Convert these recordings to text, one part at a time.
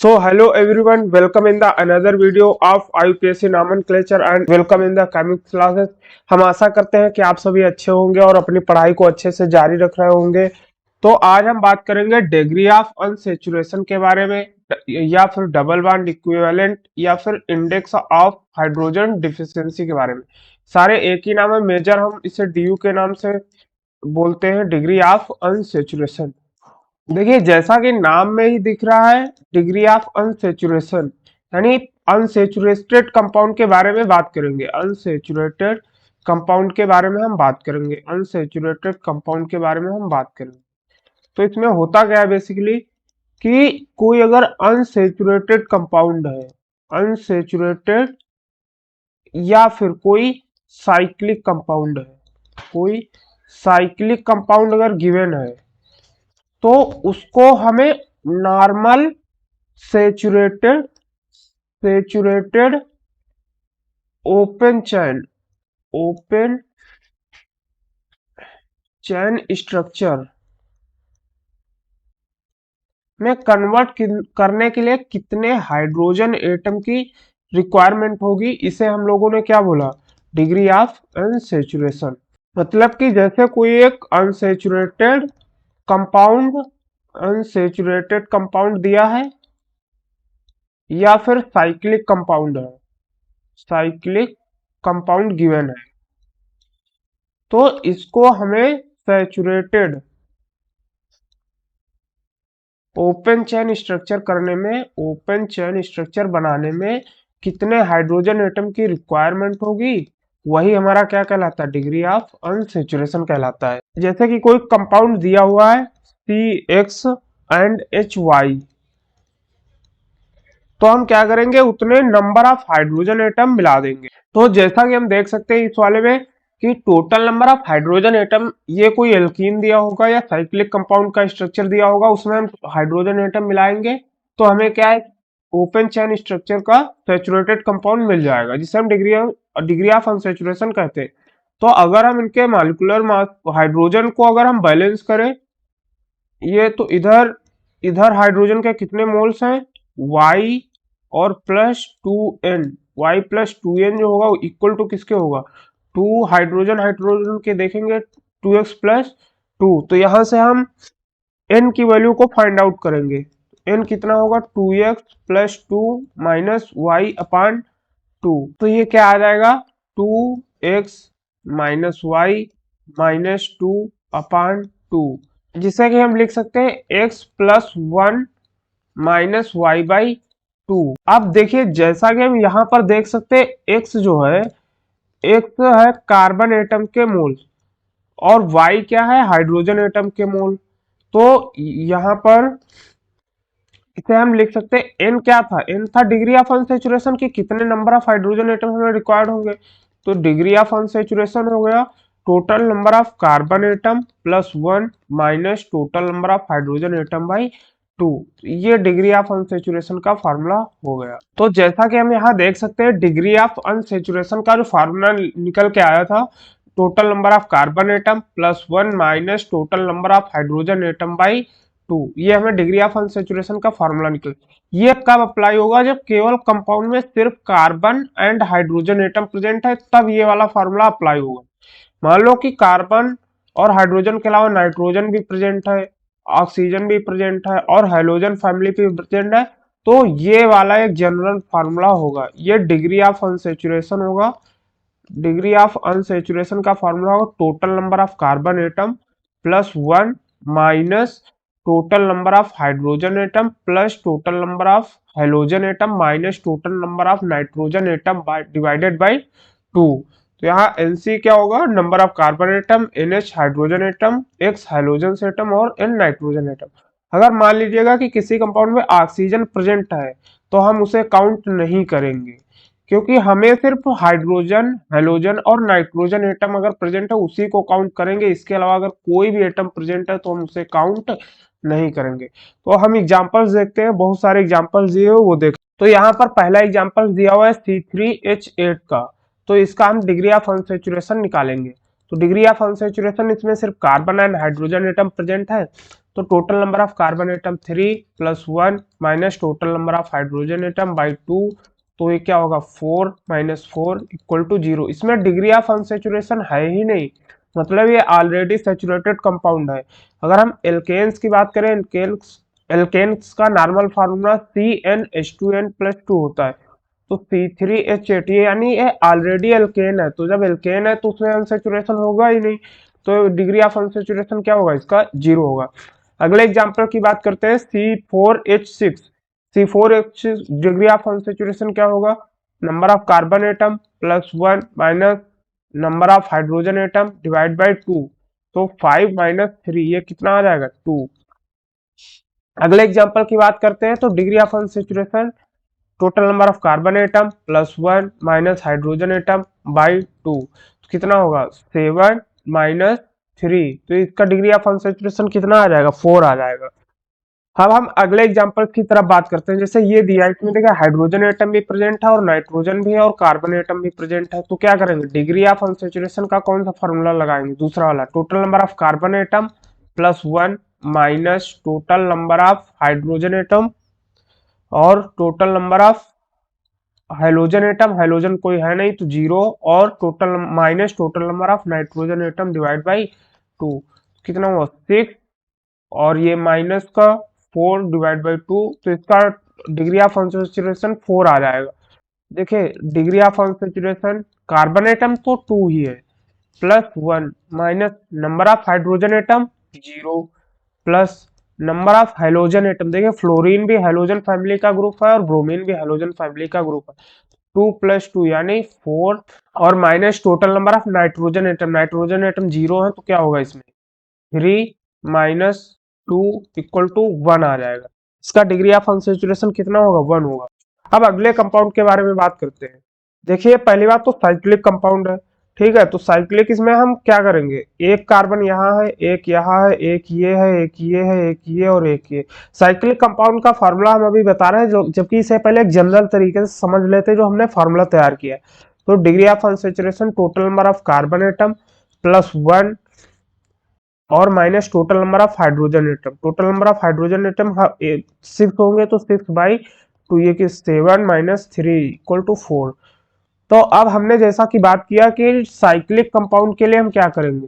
So hello everyone, welcome in the another video of IUPAC nomenclature and welcome in the chemics classes। हम आशा करते हैं कि आप सभी अच्छे होंगे और अपनी पढ़ाई को अच्छे से जारी रख रहे होंगे। तो आज हम बात करेंगे डिग्री ऑफ अनसैचुरेशन के बारे में, या फिर डबल बॉन्ड इक्विवेलेंट, या फिर इंडेक्स ऑफ हाइड्रोजन डिफिशियंसी के बारे में। सारे एक ही नाम है, मेजर हम इसे DU के नाम से बोलते हैं, डिग्री ऑफ अनसैचुरेशन। देखिए जैसा कि नाम में ही दिख रहा है, डिग्री ऑफ अनसैचुरेशन यानी अनसैचुरेटेड कंपाउंड के बारे में बात करेंगे। अनसैचुरेटेड कंपाउंड के बारे में हम बात करेंगे, अनसैचुरेटेड कंपाउंड के बारे में हम बात करेंगे। तो इसमें होता क्या है बेसिकली कि कोई अगर अनसैचुरेटेड कंपाउंड है, अनसैचुरेटेड या फिर कोई साइक्लिक कंपाउंड है, कोई साइक्लिक कंपाउंड अगर गिवन है तो उसको हमें नॉर्मल सैचुरेटेड ओपन चैन स्ट्रक्चर में कन्वर्ट करने के लिए कितने हाइड्रोजन एटम की रिक्वायरमेंट होगी, इसे हम लोगों ने क्या बोला, डिग्री ऑफ अनसैचुरेशन। मतलब कि जैसे कोई एक अनसैचुरेटेड कंपाउंड दिया है या फिर साइक्लिक कंपाउंड है, साइक्लिक कंपाउंड गिवन है, तो इसको हमें सैचुरेटेड ओपन चेन स्ट्रक्चर करने में, ओपन चेन स्ट्रक्चर बनाने में कितने हाइड्रोजन एटम की रिक्वायरमेंट होगी, वही हमारा क्या कहलाता है, डिग्री ऑफ अनसैचुरेशन कहलाता है। जैसे कि कोई कंपाउंड दिया हुआ है CX एंड HY, तो हम क्या करेंगे, उतने नंबर ऑफ हाइड्रोजन एटम मिला देंगे। तो जैसा कि हम देख सकते हैं इस वाले में कि total number of hydrogen atom, ये कोई एल्कीन दिया होगा या साइक्लिक कंपाउंड का स्ट्रक्चर दिया होगा, उसमें हम हाइड्रोजन एटम मिलाएंगे तो हमें क्या है, ओपन चेन स्ट्रक्चर का सैचुरेटेड कंपाउंड मिल जाएगा, जिसे हम डिग्री ऑफ अनसैचुरेशन कहते हैं। तो अगर हम इनके मॉलिक्यूलर मास हाइड्रोजन को अगर हम बैलेंस करें, ये तो इधर हाइड्रोजन के कितने मोल्स हैं, Y और +2N, Y +2N जो होगा इक्वल टू किसके होगा, 2 हाइड्रोजन के देखेंगे 2x +2। तो यहां से हम N की वैल्यू को फाइंड आउट करेंगे। N कितना होगा, 2x +2 -y/2। तो ये क्या आ जाएगा, 2x -y -2/2, जिसे कि हम लिख सकते हैं x +1 -y/2। अब देखिए जैसा कि हम यहाँ पर देख सकते हैं, x जो है, x है कार्बन एटम के मोल और y क्या है, हाइड्रोजन एटम के मोल। तो यहाँ पर इसे हम लिख सकते हैं n क्या था, n था डिग्री ऑफ अनसैचुरेशन की कितने नंबर ऑफ हाइड्रोजन एटम हमें रिक्वायर्ड होंगे। तो डिग्री ऑफ अनसैचुरेशन हो गया total number of carbon atom +1 minus total number of hydrogen atom by 2। ये डिग्री ऑफ अनसैचुरेशन का फार्मूला हो गया। तो जैसा कि हम यहाँ देख सकते हैं, डिग्री ऑफ अनसैचुरेशन का जो फार्मूला निकल के आया था, total number of carbon atom +1 minus total number of hydrogen atom by 2, ये हमें डिग्री ऑफ अनसैचुरेशन का फार्मूला निकल। ये कब अप्लाई होगा, जब केवल कंपाउंड में सिर्फ carbon and hydrogen atom present है, तब ये वाला फार्मूला अप्लाई होगा। मान लो कि कार्बन और हाइड्रोजन के अलावा नाइट्रोजन भी प्रेजेंट है, ऑक्सीजन भी प्रेजेंट है और हैलोजन फैमिली भी प्रेजेंट है, तो ये वाला एक जनरल फार्मूला होगा, ये डिग्री ऑफ अनसैचुरेशन होगा। डिग्री ऑफ अनसैचुरेशन का फार्मूला होगा total number of carbon atom +1 minus total number of hydrogen atom plus total number of halogen atom minus total number of nitrogen atom divided by 2। तो यहाँ NC क्या होगा, number of carbon atom, NH hydrogen atom, X halogen atom और N nitrogen atom. अगर मान लीजिएगा कि किसी कंपाउंड में ऑक्सीजन प्रेजेंट है तो हम उसे काउंट नहीं करेंगे, क्योंकि हमें सिर्फ हाइड्रोजन, हैलोजन और नाइट्रोजन एटम अगर प्रेजेंट है उसी को काउंट करेंगे। इसके अलावा अगर कोई भी एटम प्रेजेंट है तो हम उसे काउंट नहीं करेंगे। तो हम एग्जांपल्स देखते हैं, बहुत सारे एग्जांपल्स दिए हुए वो देख। तो यहाँ पर पहला एग्जांपल दिया हुआ है C3H8 का, तो इसका हम डिग्री ऑफ अनसैचुरेशन निकालेंगे। तो डिग्री ऑफ अनसैचुरेशन, इसमें सिर्फ carbon and hydrogen atom present है, तो total number of carbon atom 3 plus 1 minus total number of hydrogen atom by 2, तो ये क्या होगा 4 माइनस 4 इक्वल टू 0। इसमें डिग्री ऑफ अनसेचुरेशन है ही नहीं, मतलब ये ऑलरेडी सेचुरेटेड कंपाउंड है। अगर हम एल्केन्स की बात करें, एल्केन्स का नॉर्मल फार्मूला CnH2n+2 होता है, तो C3H8, यानी ये ऑलरेडी एल्केन है, तो जब एल्केन है तो उसमें अनसेचुरेशन होगा ही नहीं, तो डिग्री ऑफ अनसेचुरेशन क्या होगा इसका 0 होगा। अगले एग्जांपल की बात करते हैं C4H6। C4H6 degree of unsaturation क्या होगा, number of carbon atom plus 1 minus number of hydrogen atom divide by 2, तो 5 माइनस 3 ये कितना आ जाएगा 2। अगले एग्जांपल की बात करते हैं, तो degree of unsaturation total number of carbon atom plus 1 minus hydrogen atom by 2, तो कितना होगा 7 माइनस 3, तो इसका डिग्री ऑफ अनसेचुरेशन कितना आ जाएगा 4 आ जाएगा। अब हम अगले एग्जांपल की तरफ बात करते हैं। जैसे ये दिया है, इसमें देखिए हाइड्रोजन एटम भी प्रेजेंट है और नाइट्रोजन भी है और कार्बन एटम भी प्रेजेंट है, तो क्या करेंगे डिग्री ऑफ अनसेचुरेशन का कौन सा फॉर्मूला लगाएंगे, दूसरा वाला, total number of carbon atom plus 1 minus total number of hydrogen atom और total number of hydrogen atom, hydrogen कोई है नहीं तो 0, और total minus total number of nitrogen atom divide by 2, कितना हुआ 6, और ये माइनस का 4 डिवाइड बाई 2, तो इसका डिग्री ऑफ अनसेचुरेशन 4 आ जाएगा। देखिए degree of unsaturation carbon atom तो 2 ही है, plus 1 minus number of hydrogen atom 0 plus number of hydrogen atom, देखिए फ्लोरीन भी हाइड्रोजन फैमिली का ग्रुप है और ब्रोमीन भी हाइड्रोजन फैमिली का ग्रुप है, 2 प्लस 2 यानी 4, और minus total number of nitrogen atom, nitrogen atom 0 है तो क्या होगा इसमें 3 माइनस 2 इक्वल टू 1 आ जाएगा। इसका डिग्री ऑफ अनसेचुरेशन कितना होगा 1 होगा। अब अगले कंपाउंड के बारे में बात करते हैं। देखिए पहली बात तो साइक्लिक कंपाउंड है, ठीक है, तो साइक्लिक इसमें हम क्या करेंगे, एक कार्बन यहाँ है, एक यहाँ है, एक ये है, एक ये है, एक ये और एक ये। साइक्लिक कंपाउंड का फार्मूला हम अभी बता रहे हैं, जो जबकि इससे पहले एक जनरल तरीके से समझ लेते जो हमने फार्मूला तैयार किया है। तो degree of unsaturation total number of carbon atom plus 1 और minus total number of hydrogen atom, total number of hydrogen atom 6 होंगे तो 6 बाई 2, ये कि 7 माइनस 3 इक्वल टू 4। तो अब हमने जैसा कि बात किया कि साइक्लिक कंपाउंड के लिए हम क्या करेंगे,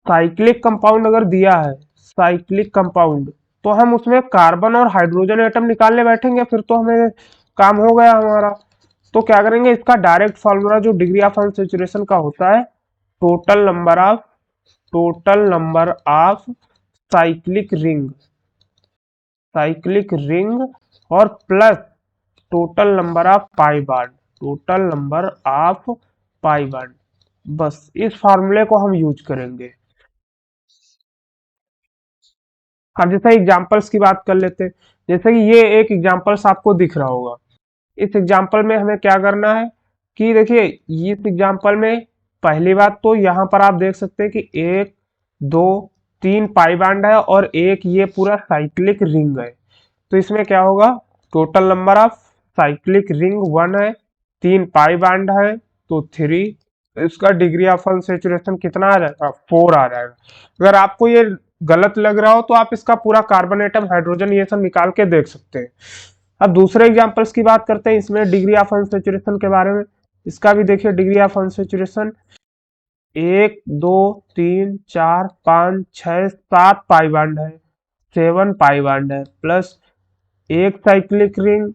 साइक्लिक कंपाउंड अगर दिया है, साइक्लिक कंपाउंड, तो हम उसमें कार्बन और हाइड्रोजन एटम निकालने बैठेंगे फिर तो हमें काम हो गया हमारा। तो क्या करेंगे, इसका डायरेक्ट फॉर्मूला जो डिग्री ऑफ अनसेचुरेशन का होता है, total number of cyclic ring और plus total number of pi bond, total number of pi bond, बस इस फार्मूले को हम यूज करेंगे। अब जैसे एग्जांपल्स की बात कर लेते हैं। जैसे कि ये एक एग्जांपल्स आपको दिख रहा होगा, इस एग्जांपल में हमें क्या करना है कि देखिए इस एग्जांपल में पहली बात तो यहाँ पर आप देख सकते हैं कि 1 2 3 पाई बॉन्ड है और एक ये पूरा साइक्लिक रिंग है, तो इसमें क्या होगा total number of cyclic ring 1 है, 3 पाई बॉन्ड है तो 3, इसका डिग्री ऑफ अनसेचुरेशन कितना आ जाएगा 4 आ जाएगा। अगर आपको ये गलत लग रहा हो तो आप इसका पूरा कार्बन एटम हाइड्रोजन ये सब निकाल के देख सकते हैं। अब दूसरे एग्जांपल्स की बात करते हैं, इसमें डिग्री ऑफ अनसेचुरेशन के बारे में। इसका भी देखिए degree of unsaturation 1 2 3 4 5 6 7 pi bond है, 7 पाई बॉन्ड है, प्लस एक साइक्लिक रिंग,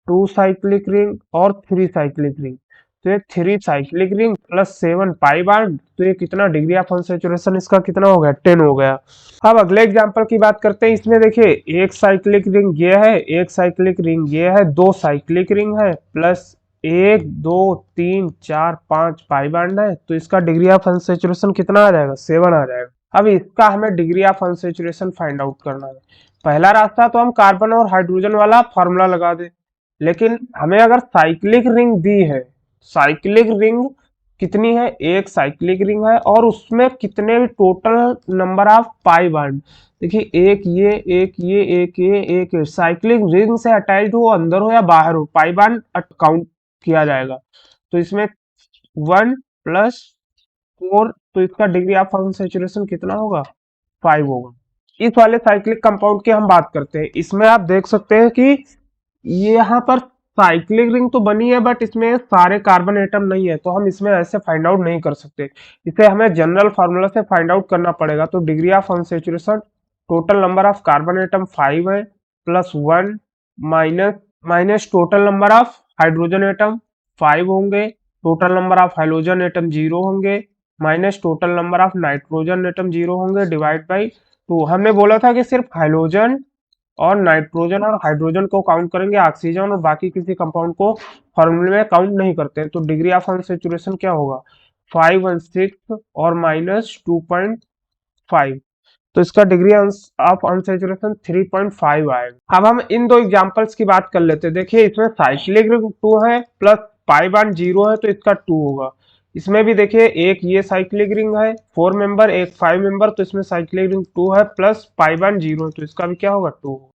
2 साइक्लिक रिंग और 3 साइक्लिक रिंग, तो ये 3 cyclic ring plus 7 pi bond, तो ये कितना डिग्री ऑफ अनसेचुरेशन इसका कितना हो गया 10 हो गया। अब अगले एग्जांपल की बात करते हैं। इसमें देखिए एक साइक्लिक रिंग ये है, एक साइक्लिक रिंग ये है, 2 साइक्लिक रिंग है, प्लस 1 2 3 4 5 पाई बॉन्ड है, तो इसका डिग्री ऑफ अनसेचुरेशन कितना आ जाएगा 7 आ जाएगा। अब इसका हमें degree of unsaturation find out करना है। पहला रास्ता तो हम कार्बन और हाइड्रोजन वाला फॉर्मूला लगा दे, लेकिन हमें अगर साइक्लिक रिंग दी है, साइक्लिक रिंग कितनी है, एक साइक्लिक रिंग है और उसमें कितने total number of pi bond, देखिए एक ये एक ये एक ये एक ये, साइक्लिक रिंग से अटैच्ड हो अंदर हो या बाहर हो पाई बॉन्ड काउंट किया जाएगा, तो इसमें 1 प्लस 4, तो इसका डिग्री ऑफ अनसेचुरेशन कितना होगा 5 होगा। इस वाले साइक्लिक कंपाउंड की हम बात करते हैं। इसमें आप देख सकते हैं कि ये यहाँ पर साइक्लिक रिंग तो बनी है बट इसमें सारे कार्बन एटम नहीं है, तो हम इसमें ऐसे फाइंड आउट नहीं कर सकते। इसे हमें जनरल फार्मूला से फाइंड आउट करना पड़ेगा। तो degree of unsaturation, total number of carbon atom 5 है, plus 1 minus minus total number of hydrogen atom 5 होंगे, total number of hydrogen atom 0 होंगे, minus total number of nitrogen atom 0 होंगे, divide by 2। हमने बोला था कि सिर्फ हाइड्रोजन और नाइट्रोजन और हाइड्रोजन को काउंट करेंगे, ऑक्सीजन और बाकी किसी कंपाउंड को फॉर्मूले में काउंट नहीं करते। तो डिग्री ऑफ अनसैचुरेशन क्या होगा, 5 और 6 और माइनस 2.5। तो इसका डिग्री ऑफ अनसैचुरेशन 3.5 आएगा। अब हम इन दो एग्जांपल्स की बात कर लेते हैं। देखिए इसमें साइक्लिक रिंग 2 है प्लस पाई बॉन्ड 0 है, तो इसका 2 होगा। इसमें भी देखिए एक ये साइक्लिक रिंग है 4 मेंबर, एक 5 मेंबर, तो इसमें साइक्लिक रिंग 2 है प्लस पाई बॉन्ड 0, तो इसका भी क्या होगा 2 होगा।